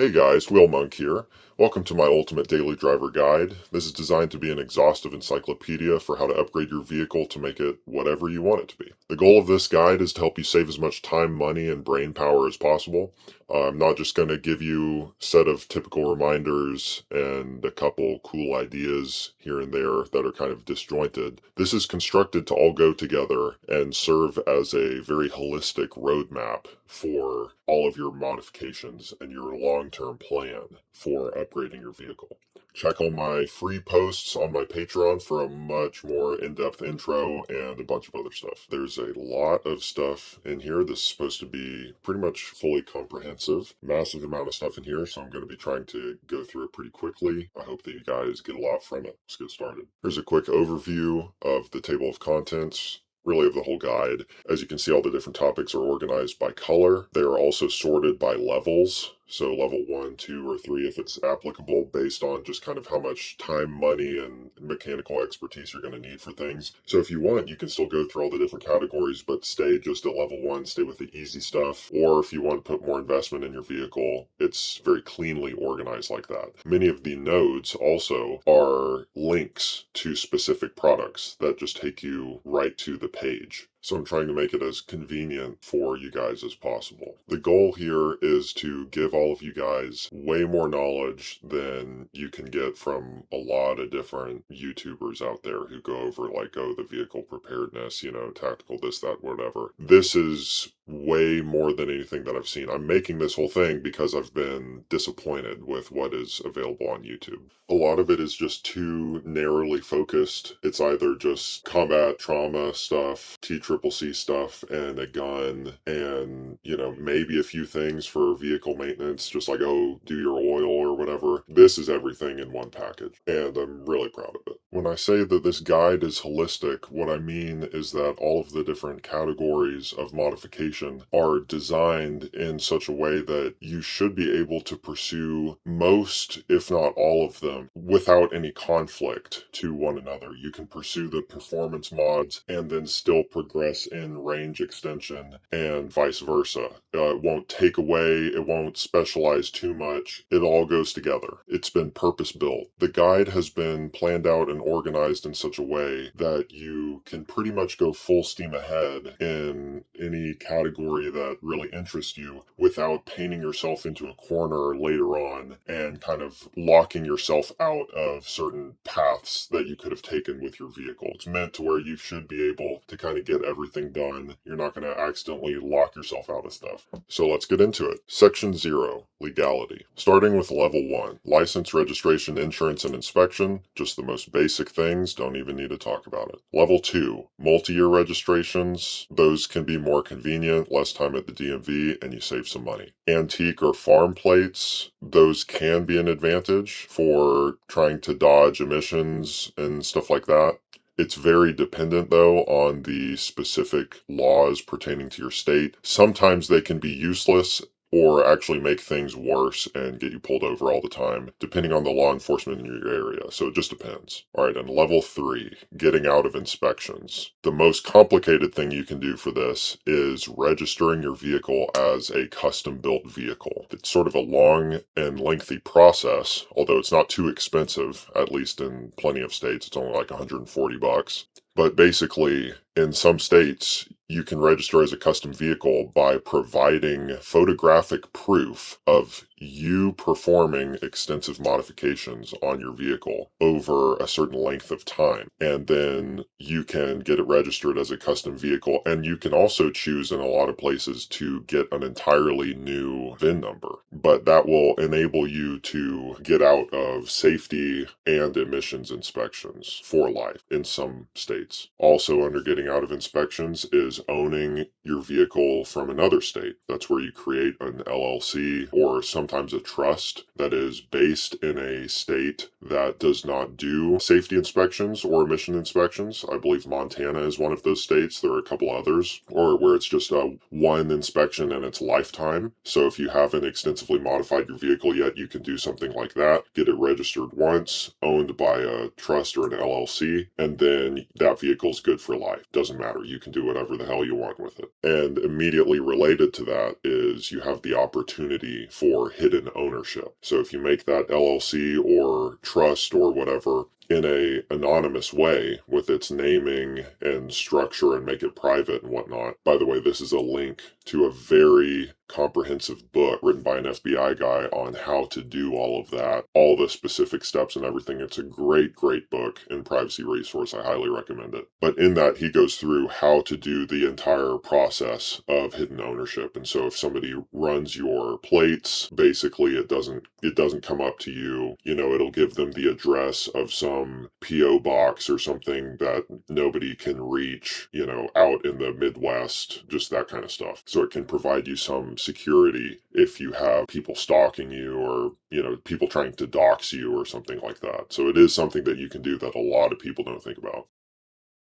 Hey guys, Will Monk here. Welcome to my Ultimate Daily Driver Guide. This is designed to be an exhaustive encyclopedia for how to upgrade your vehicle to make it whatever you want it to be. The goal of this guide is to help you save as much time, money, and brain power as possible. I'm not just going to give you a set of typical reminders and a couple cool ideas here and there that are kind of disjointed. This is constructed to all go together and serve as a very holistic roadmap for all of your modifications and your long-term plan for upgrading your vehicle. Check on my free posts on my Patreon for a much more in-depth intro and a bunch of other stuff. There's a lot of stuff in here. This is supposed to be pretty much fully comprehensive. Massive amount of stuff in here, so I'm going to be trying to go through it pretty quickly. I hope that you guys get a lot from it. Let's get started. Here's a quick overview of the table of contents, really of the whole guide. As you can see, all the different topics are organized by color. They are also sorted by levels. So level 1, 2, or 3 if it's applicable based on just kind of how much time, money, and mechanical expertise you're going to need for things. So if you want, you can still go through all the different categories, but stay just at level 1, stay with the easy stuff. Or if you want to put more investment in your vehicle, it's very cleanly organized like that. Many of the nodes also are links to specific products that just take you right to the page. So I'm trying to make it as convenient for you guys as possible. The goal here is to give all of you guys way more knowledge than you can get from a lot of different YouTubers out there who go over like, oh, the vehicle preparedness, tactical this, that, whatever. This is way more than anything that I've seen. I'm making this whole thing because I've been disappointed with what is available on YouTube. A lot of it is just too narrowly focused. It's either just combat trauma stuff, TCCC stuff, and a gun, and, maybe a few things for vehicle maintenance, just like, oh, do your oil or whatever. This is everything in one package, and I'm really proud of it. When I say that this guide is holistic, what I mean is that all of the different categories of modification are designed in such a way that you should be able to pursue most, if not all of them, without any conflict to one another. You can pursue the performance mods and then still progress in range extension and vice versa. It won't take away, it won't specialize too much. It all goes together. It's been purpose built. The guide has been planned out and organized in such a way that you can pretty much go full steam ahead in any category that really interests you without painting yourself into a corner later on and kind of locking yourself out of certain paths that you could have taken with your vehicle. It's meant to where you should be able to kind of get everything done. You're not going to accidentally lock yourself out of stuff. So let's get into it. Section 0, legality. Starting with level 1, license, registration, insurance, and inspection. Just the most basic things, don't even need to talk about it. Level 2, multi-year registrations. Those can be more convenient, less time at the DMV, and you save some money. Antique or farm plates, those can be an advantage for trying to dodge emissions and stuff like that. It's very dependent, though, on the specific laws pertaining to your state. Sometimes they can be useless or actually make things worse and get you pulled over all the time, depending on the law enforcement in your area. So it just depends. All right, and level 3, getting out of inspections. The most complicated thing you can do for this is registering your vehicle as a custom-built vehicle. It's sort of a long and lengthy process, although it's not too expensive, at least in plenty of states. It's only like 140 bucks. But basically, in some states, you can register as a custom vehicle by providing photographic proof of you performing extensive modifications on your vehicle over a certain length of time. And then you can get it registered as a custom vehicle. And you can also choose in a lot of places to get an entirely new VIN number. But that will enable you to get out of safety and emissions inspections for life in some states. Also, under getting out of inspections is owning your vehicle from another state. That's where you create an LLC or sometimes a trust that is based in a state that does not do safety inspections or emission inspections. I believe Montana is one of those states. There are a couple others, or where it's just a one inspection and it's lifetime. So if you haven't extensively modified your vehicle yet, you can do something like that. Get it registered once, owned by a trust or an LLC, and then that vehicle is good for life. Doesn't matter. You can do whatever the hell you want with it. And immediately related to that is you have the opportunity for hidden ownership. So if you make that LLC or trust or whatever in a anonymous way with its naming and structure and make it private and whatnot. By the way, this is a link to a very comprehensive book written by an FBI guy on how to do all of that, all the specific steps and everything. It's a great, great book and privacy resource. I highly recommend it. But in that, he goes through how to do the entire process of hidden ownership. And so if somebody runs your plates, basically it doesn't come up to you. It'll give them the address of some PO box or something that nobody can reach, out in the Midwest, just that kind of stuff. So it can provide you some security if you have people stalking you or, people trying to dox you or something like that. So it is something that you can do that a lot of people don't think about.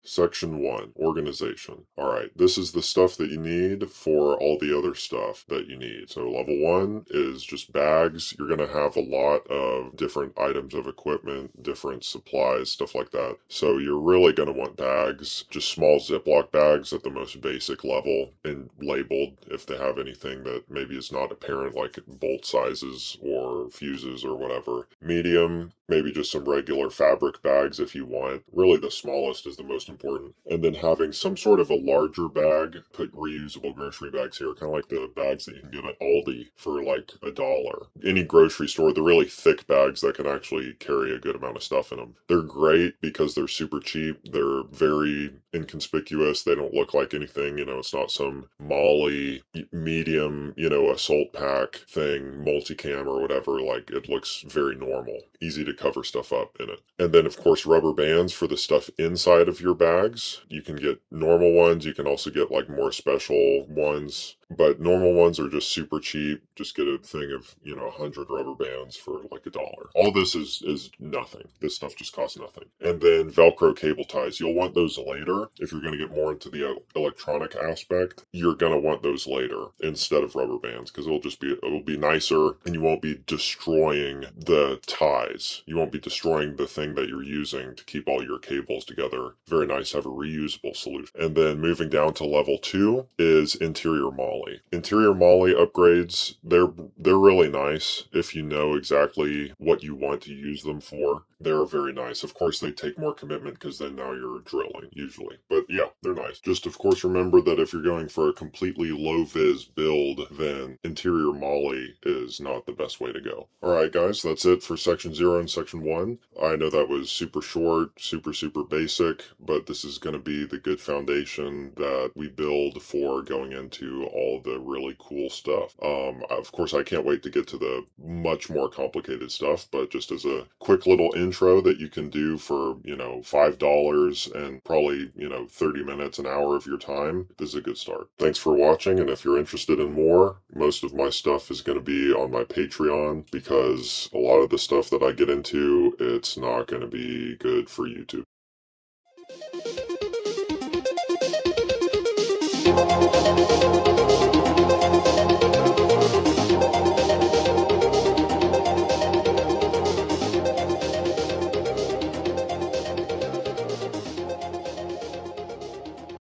Section 1, organization. All right, this is the stuff that you need for all the other stuff that you need. So level 1 is just bags. You're going to have a lot of different items of equipment, different supplies, stuff like that. So you're really going to want bags, just small Ziploc bags at the most basic level and labeled if they have anything that maybe is not apparent, like bolt sizes or fuses or whatever. Medium, maybe just some regular fabric bags if you want. Really the smallest is the most important. And then having some sort of a larger bag, put reusable grocery bags here, kind of like the bags that you can get at Aldi for like $1. Any grocery store, the really thick bags that can actually carry a good amount of stuff in them. They're great because they're super cheap. They're very inconspicuous. They don't look like anything. It's not some Molly medium, assault pack thing, multicam or whatever. Like it looks very normal, easy to cover stuff up in it. And then of course rubber bands for the stuff inside of your bags. You can get normal ones. You can also get like more special ones, but normal ones are just super cheap. Just get a thing of, 100 rubber bands for like $1. All this is nothing. This stuff just costs nothing. And then Velcro cable ties. You'll want those later. If you're going to get more into the electronic aspect, you're going to want those later instead of rubber bands because it'll be nicer and you won't be destroying the ties. You won't be destroying the thing that you're using to keep all your cables together. Very nice to have a reusable solution. And then moving down to level 2 is interior MOLLE. Interior MOLLE upgrades, they're really nice if you know exactly what you want to use them for. They're very nice. Of course, they take more commitment because then now you're drilling, usually. But yeah, they're nice. Just of course remember that if you're going for a completely low-vis build, then interior MOLLE is not the best way to go. Alright guys, that's it for section 0 and section 1. I know that was super short, super basic, but this is going to be the good foundation that we build for going into all the really cool stuff. Of course, I can't wait to get to the much more complicated stuff, but just as a quick little intro that you can do for, $5 and probably, 30 minutes, an hour of your time, this is a good start. Thanks for watching, and if you're interested in more, most of my stuff is going to be on my Patreon because a lot of the stuff that I get into, it's not going to be good for YouTube.